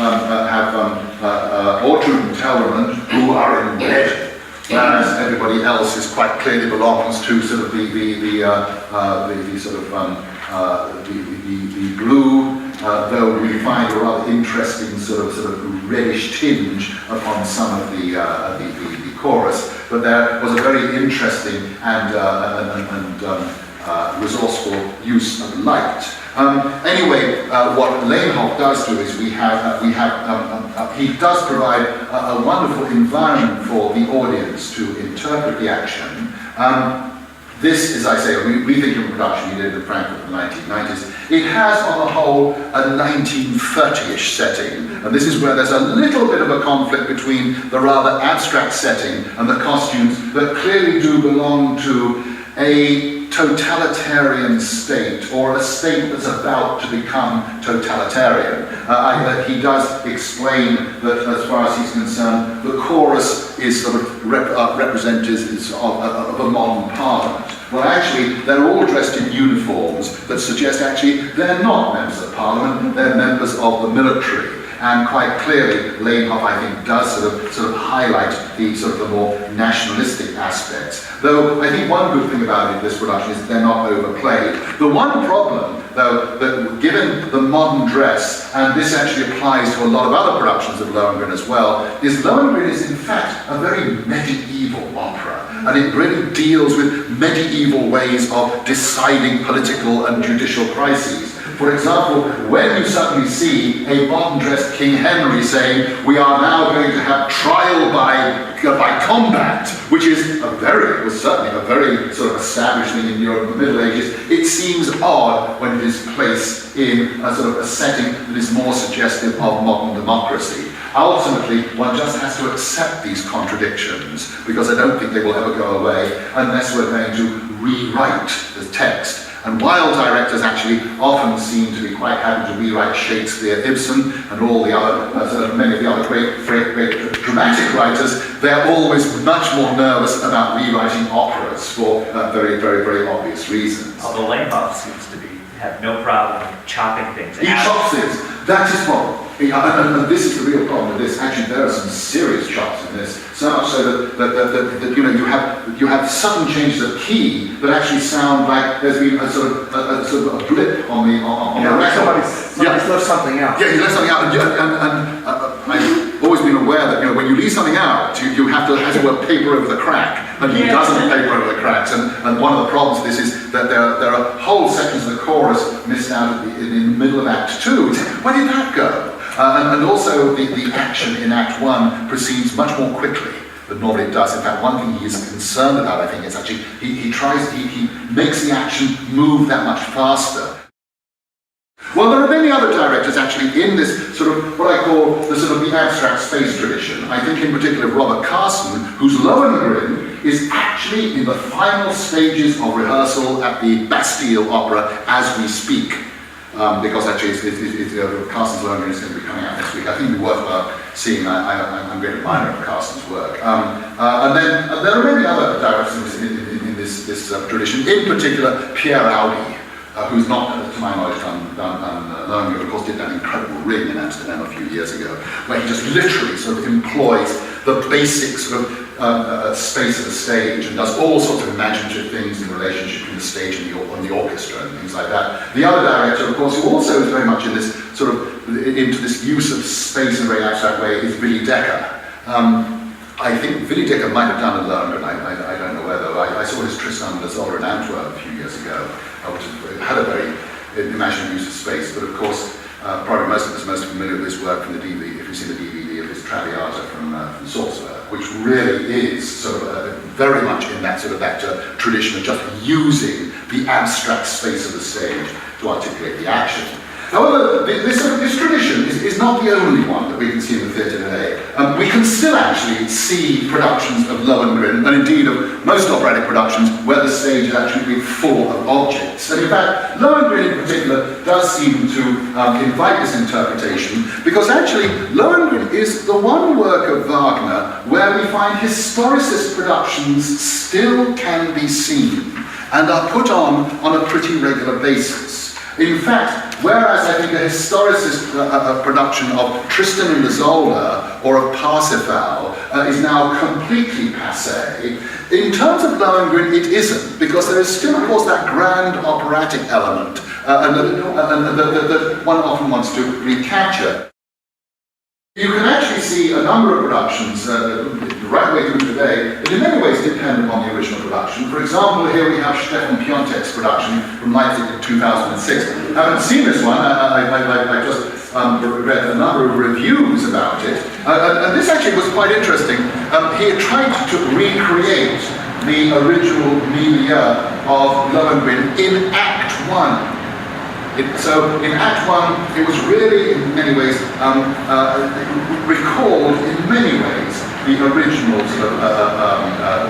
Ortrud and Tellerman, who are in red, whereas everybody else is quite clearly belongs to sort of the blue. Though we find a rather interesting sort of reddish tinge upon some of the chorus, but there was a very interesting and resourceful use of light. Anyway, what Lohengrin does do is he does provide a wonderful environment for the audience to interpret the action. This, as I say, a rethinking production he did in Frankfurt in the 1990s. It has, on the whole, a 1930-ish setting, and this is where there's a little bit of a conflict between the rather abstract setting and the costumes that clearly do belong to a totalitarian state, or a state that's about to become totalitarian. He does explain that, as far as he's concerned, the chorus is sort of representatives of a modern parliament. Well, actually, they're all dressed in uniforms that suggest actually they're not members of parliament, they're members of the military. And quite clearly, Lohengrin, I think, does sort of highlight the sort of the more nationalistic aspects. Though I think one good thing about this production is they're not overplayed. The one problem, though, that given the modern dress, and this actually applies to a lot of other productions of Lohengrin as well, is Lohengrin is in fact a very medieval opera. And it really deals with medieval ways of deciding political and judicial crises. For example, when you suddenly see a modern-dressed King Henry saying, "We are now going to have trial by combat," which was certainly a very sort of established thing in Europe in the Middle Ages, it seems odd when it is placed in a sort of a setting that is more suggestive of modern democracy. Ultimately, one just has to accept these contradictions, because I don't think they will ever go away unless we're going to rewrite the text. And while directors actually often seem to be quite happy to rewrite Shakespeare, Ibsen, and all the other, many of the other great dramatic writers, they're always much more nervous about rewriting operas for very, very, very obvious reasons. Although Lohengrin seems to have no problem chopping things. He chops things. That's his problem. And this is the real problem with this. Actually, there are some serious chops in this. So much so that you have sudden changes of key that actually sound like there's been a sort of a blip on the record. Somebody's left something out. Yeah, he left something out, and I've always been aware that when you leave something out, you have to, as it were, paper over the crack, and he doesn't paper over the cracks. And one of the problems with this is that there are whole sections of the chorus missed out in the middle of Act 2. Where did that go? And also the action in Act 1 proceeds much more quickly than normally it does. In fact, one thing he is concerned about, I think, is actually he makes the action move that much faster. Well, there are many other directors actually in this sort of what I call the abstract space tradition. I think in particular of Robert Carson, whose Lohengrin is actually in the final stages of rehearsal at the Bastille Opera as we speak. Because actually Carson's Lohengrin is going to be coming out next week. I think it'd be worthwhile seeing. I'm a great admirer of Carson's work. And then there are many other directors in this tradition, in particular Pierre Audi, who's not, to my knowledge, done Lohengrin, of course, did that incredible Ring in Amsterdam a few years ago, where he just literally sort of employs the basic sort of space of the stage and does all sorts of imaginative things in relationship between the stage and the orchestra and things like that. The other director, of course, who also is very much in this sort of into this use of space in a very abstract way, is Willy Decker. I think Willy Decker might have done a Lohengrin, I don't know whether. I saw his Tristan and Isolde in Antwerp a few years ago, which had a very imaginative use of space, but of course, probably most of us most familiar with his work from the DVD, if you've seen the DVD of his Traviata from Salzburg, which really is sort of very much in that sort of that tradition of just using the abstract space of the stage to articulate the action. However, this tradition is not the only one that we can see in the theatre today. We can still actually see productions of Lohengrin, and indeed of most operatic productions, where the stage is actually full of objects. And in fact, Lohengrin in particular does seem to invite this interpretation, because actually Lohengrin is the one work of Wagner where we find historicist productions still can be seen and are put on a pretty regular basis. In fact, whereas I think a historicist production of Tristan and Isolde or of Parsifal is now completely passé, in terms of Lohengrin it isn't, because there is still, of course, that grand operatic element that one often wants to recapture. You can actually see a number of productions right way through today that in many ways depend upon the original production. For example, here we have Stefan Piontek's production from Leipzig in 2006. I haven't seen this one, I just read a number of reviews about it, and this actually was quite interesting. He had tried to recreate the original milieu of Lohengrin in Act 1. So in Act 1, it was really, in many ways, recalled in many ways the original sort of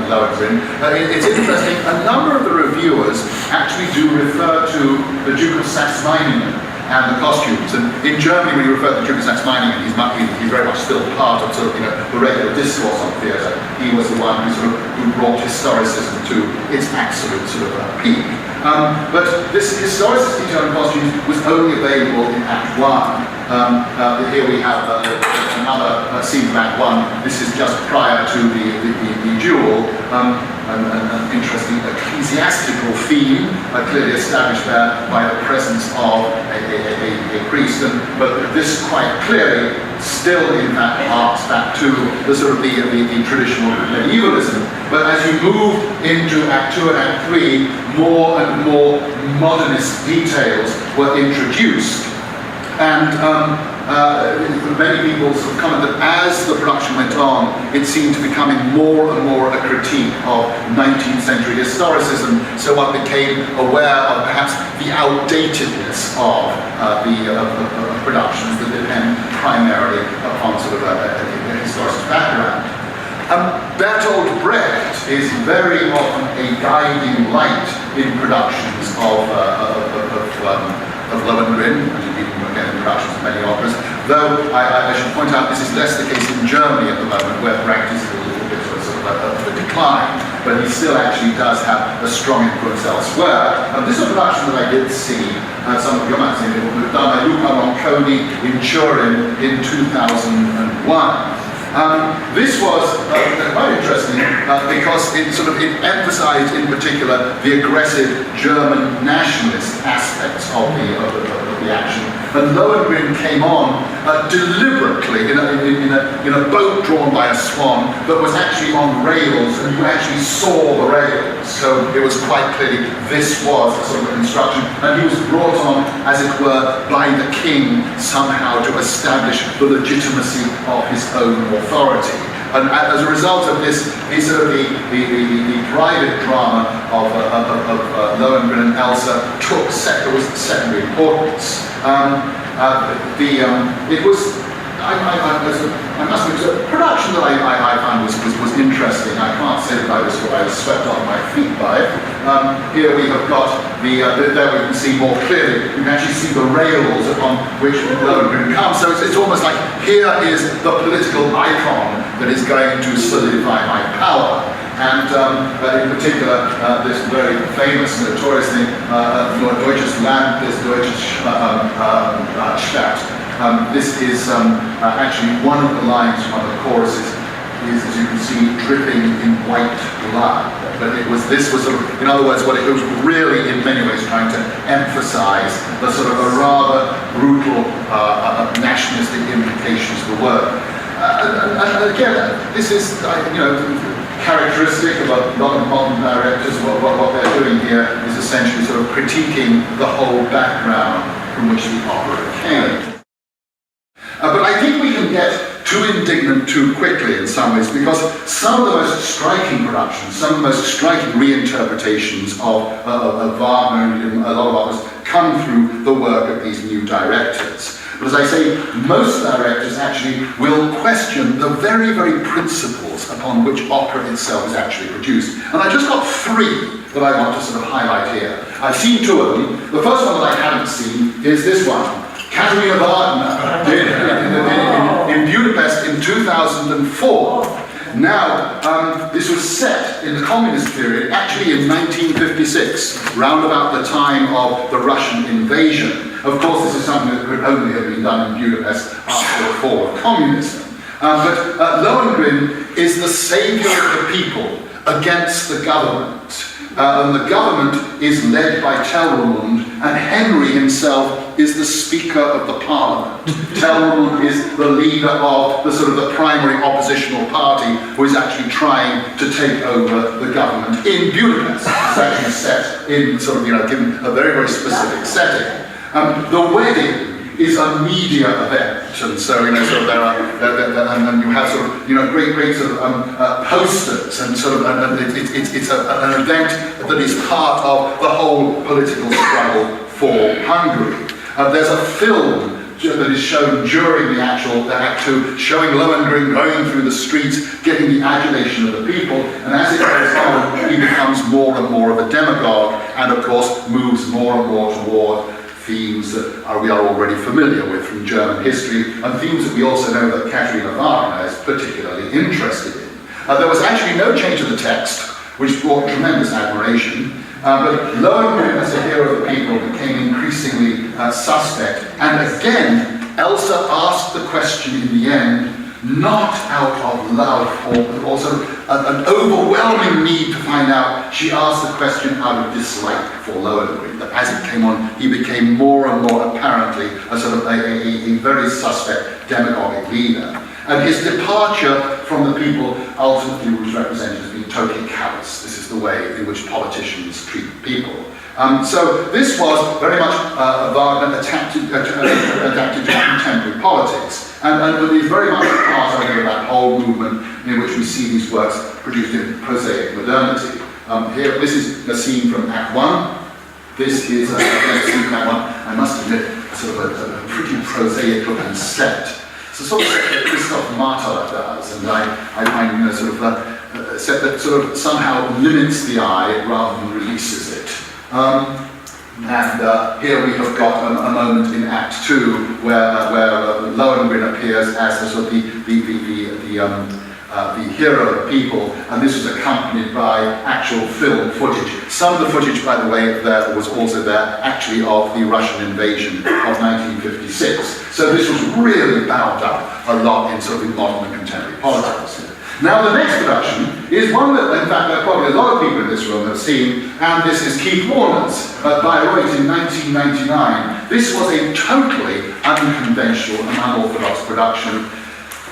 Lohengrin. It's interesting, a number of the reviewers actually do refer to the Duke of Saxe-Meiningen and the costumes. And in Germany, when you refer to the Duke of Saxe-Meiningen, he's very much still part of sort of, the regular discourse on theatre. He was the one who brought historicism to its absolute sort of peak. But this historicist detail in costumes was only available in Act 1. Here we have another scene from Act 1. This is just prior to the duel. An interesting ecclesiastical theme, clearly established there by the presence of a priest. But this quite clearly still, in fact, harks back to the sort of the traditional medievalism. But as you move into Act 2 and Act 3, more and more modernist details were introduced. And many people sort of commented that as the production went on, it seemed to becoming more and more a critique of 19th century historicism, so one became aware of perhaps the outdatedness of productions that depend primarily upon sort of a historicist background. Bertolt Brecht is very often a guiding light in productions of Lohengrin, and indeed again in productions of many operas, though I should point out this is less the case in Germany at the moment, where Brecht is a little bit of a decline, but he still actually does have a strong influence elsewhere. This is a production that I did see, some of you might have seen it, done by Luca Ronconi in Turin in 2001. This was quite interesting because it emphasized in particular the aggressive German nationalist aspects of the action. And Lohengrin came on deliberately in a boat drawn by a swan that was actually on rails, and you actually saw the rails. So it was quite clearly this was a sort of a construction, and he was brought on, as it were, by the king somehow to establish the legitimacy of his own authority. And as a result of this, the private drama of Lohengrin and Elsa took secondary importance. It was, I must admit, a production that I found was interesting. I can't say that I was swept off my feet by it. Here we have got there we can see more clearly, you can actually see the rails upon which Lohengrin comes. So it's almost like here is the political icon that is going to solidify my power. And in particular, this very famous, notorious thing, Nur deutsches Land, this deutsches Stadt. This is actually one of the lines from one of the choruses is, as you can see, dripping in white blood. But this was sort of, in other words, what it was really in many ways trying to emphasize the sort of a rather brutal nationalistic implications of the work. And again, this is, characteristic of a lot of modern directors. What they're doing here is essentially sort of critiquing the whole background from which the opera came. But I think we can get too indignant too quickly in some ways, because some of the most striking productions, some of the most striking reinterpretations of Wagner and a lot of others come through the work of these new directors. But as I say, most directors actually will question the very, very principles upon which opera itself is actually produced. And I just got three that I want to sort of highlight here. I've seen two of them. The first one that I haven't seen is this one. Katerina Wagner in Budapest in 2004. Now, this was set in the communist period, actually in 1956, round about the time of the Russian invasion. Of course, this is something that could only have been done in Budapest after the fall of communism. But Lohengrin is the savior of the people against the government. And the government is led by Telramund, and Henry himself is the Speaker of the Parliament. Telramund is the leader of the sort of the primary oppositional party who is actually trying to take over the government in Budapest. It's actually set in sort of, given a very, very specific setting. The wedding is a media event, and so sort of there are, and you have sort of great sort of posters, and sort of it's an event that is part of the whole political struggle for Hungary. There's a film that is shown during the actual Act 2, showing Lohengrin going through the streets, getting the adulation of the people, and as it goes on, he becomes more and more of a demagogue, and of course moves more and more toward themes that we are already familiar with from German history, and themes that we also know that Katerina Wagner is particularly interested in. There was actually no change in the text, which brought tremendous admiration, but Lohengrin as a hero of the people became increasingly suspect, and again, Elsa asked the question in the end, not out of love or also an overwhelming need to find out. She asked the question out of dislike for Lohengrin, that as it came on, he became more and more apparently a sort of a very suspect demagogic leader. And his departure from the people ultimately was represented as being totally callous. This is the way in which politicians treat people. So this was very much Wagner adapted to contemporary politics. And it is very much part of that whole movement in which we see these works produced in prosaic modernity. Here, this is a scene from Act 1. This is a scene from Act 1. I must admit, sort of a pretty prosaic looking set. It's a sort of set that Christoph Martel does, and I find sort of a set that sort of somehow limits the eye rather than releases it. Here we have got a moment in Act 2 where Lohengrin appears as the, sort of the hero of the people, and this was accompanied by actual film footage. Some of the footage, by the way, there was also there actually of the Russian invasion of 1956. So this was really bound up a lot in sort of modern and contemporary politics. Now the next production is one that, in fact, probably a lot of people in this room have seen, and this is Keith Warner's Bayreuth in 1999. This was a totally unconventional and unorthodox production.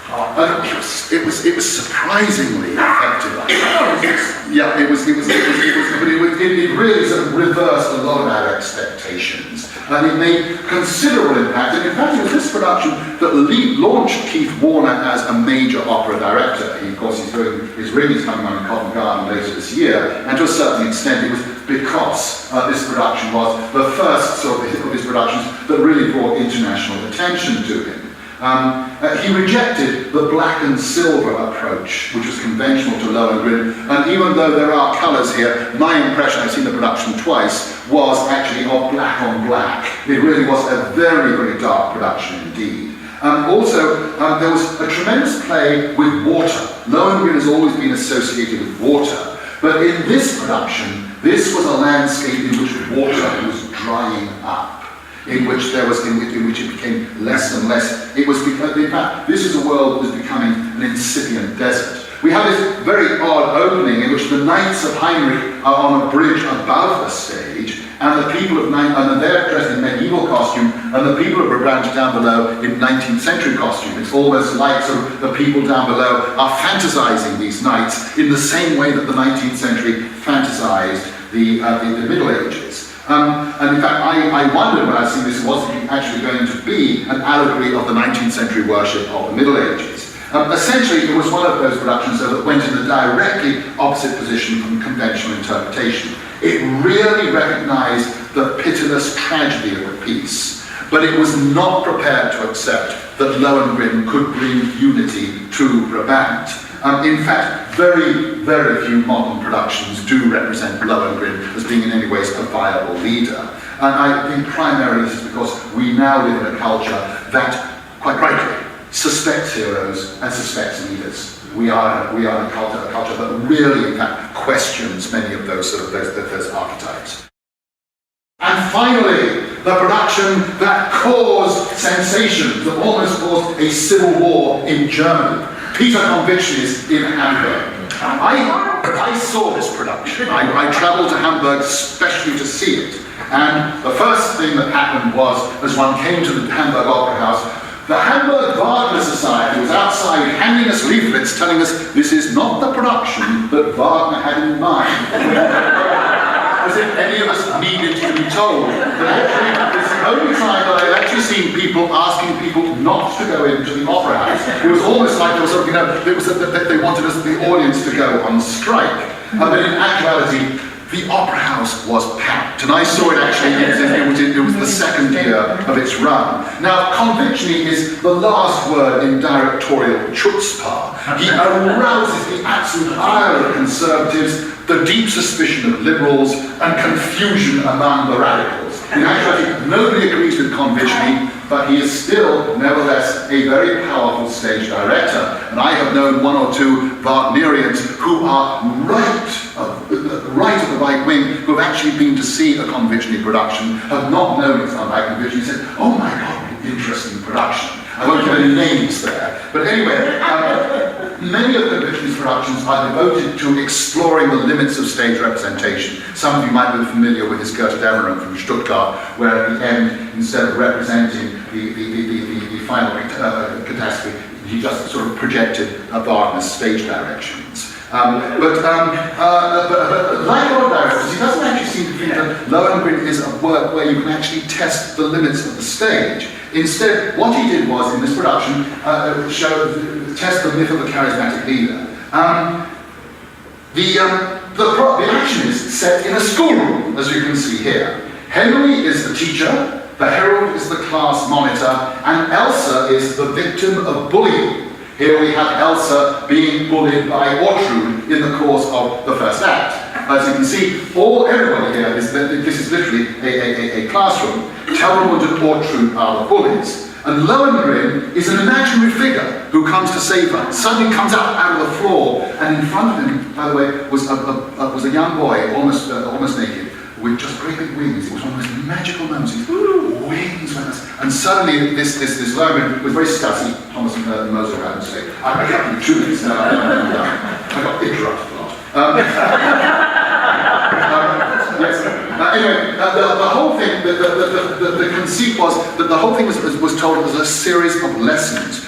It was surprisingly effective. Yeah, it really sort of reversed a lot of our expectations, and it made considerable impact. And in fact, it was this production that launched Keith Warner as a major opera director. Of course, his ring is coming on in Covent Garden later this year, and to a certain extent, it was because this production was the first sort of his productions that really brought international attention to him. He rejected the black and silver approach, which was conventional to Lohengrin, and even though there are colours here, my impression, I've seen the production twice, was actually of black on black. It really was a very, very dark production indeed. Also, there was a tremendous play with water. Lohengrin has always been associated with water, but in this production, this was a landscape in which water was drying up, in which it became less and less. It was because, in fact, this is a world that was becoming an incipient desert. We have this very odd opening in which the Knights of Heinrich are on a bridge above the stage, and the people of and they're dressed in medieval costume, and the people of Brabant down below in 19th century costume. It's almost like sort of the people down below are fantasizing these knights in the same way that the 19th century fantasized the Middle Ages. And in fact, I wondered when I see this, was it actually going to be an allegory of the 19th century worship of the Middle Ages? Essentially, it was one of those productions that went in the directly opposite position from conventional interpretation. It really recognized the pitiless tragedy of the piece, but it was not prepared to accept that Lohengrin could bring unity to Brabant. In fact, very, very few modern productions do represent Lohengrin as being in any ways a viable leader. And I think primarily this is because we now live in a culture that, quite rightly, suspects heroes and suspects leaders. We are a culture that really, in fact, questions many of those those archetypes. And finally, the production that caused sensation, that almost caused a civil war in Germany, Peter Konvichny's in Hamburg. I saw this production. I travelled to Hamburg especially to see it. And the first thing that happened was, as one came to the Hamburg Opera House, the Hamburg Wagner Society was outside handing us leaflets telling us this is not the production that Wagner had in mind. As if any of us needed to be told. But actually, it's the only time that I've actually seen people asking people not to go into the opera house. It was almost like there was sort of, they wanted us, the audience, to go on strike. But in actuality, the opera house was packed, and I saw it actually, it was the second year of its run. Now, Konvichny is the last word in directorial chutzpah. He arouses the absolute ire of conservatives, the deep suspicion of liberals, and confusion among the radicals. In actuality, nobody agrees with Konvichny, but he is still, nevertheless, a very powerful stage director. And I have known one or two Wagnerians who are right of the right wing, who have actually been to see a Konvichny production, have not known it's done by Konvichny, said, oh my God, interesting production. I won't give any names there. But anyway, many of Konvichny's productions are devoted to exploring the limits of stage representation. Some of you might be familiar with his Götterdämmerung from Stuttgart, where at the end, instead of representing the final catastrophe, he just sort of projected Wagner's stage directions. But like other directors, he doesn't actually seem to think that Lohengrin is a work where you can actually test the limits of the stage. Instead, what he did was, in this production, test the myth of the charismatic leader. The action is set in a schoolroom, as you can see here. Henry is the teacher, the herald is the class monitor, and Elsa is the victim of bullying. Here we have Elsa being bullied by Ortrud in the course of the first act. As you can see, everybody here, this is literally a classroom. Telramund and Ortrud are the bullies. And Lohengrin is an imaginary figure who comes to save her. Suddenly comes out of the floor, and in front of him, by the way, was a young boy, almost naked, with just great big wings. It was one of the most magical moments. Wings went us. And suddenly this Lohengrin was very scuzzy. Thomas Moser around and say, I got you 2 minutes now. I got interrupted a lot. Yes. Anyway, the whole thing, the conceit was that the whole thing was told as a series of lessons.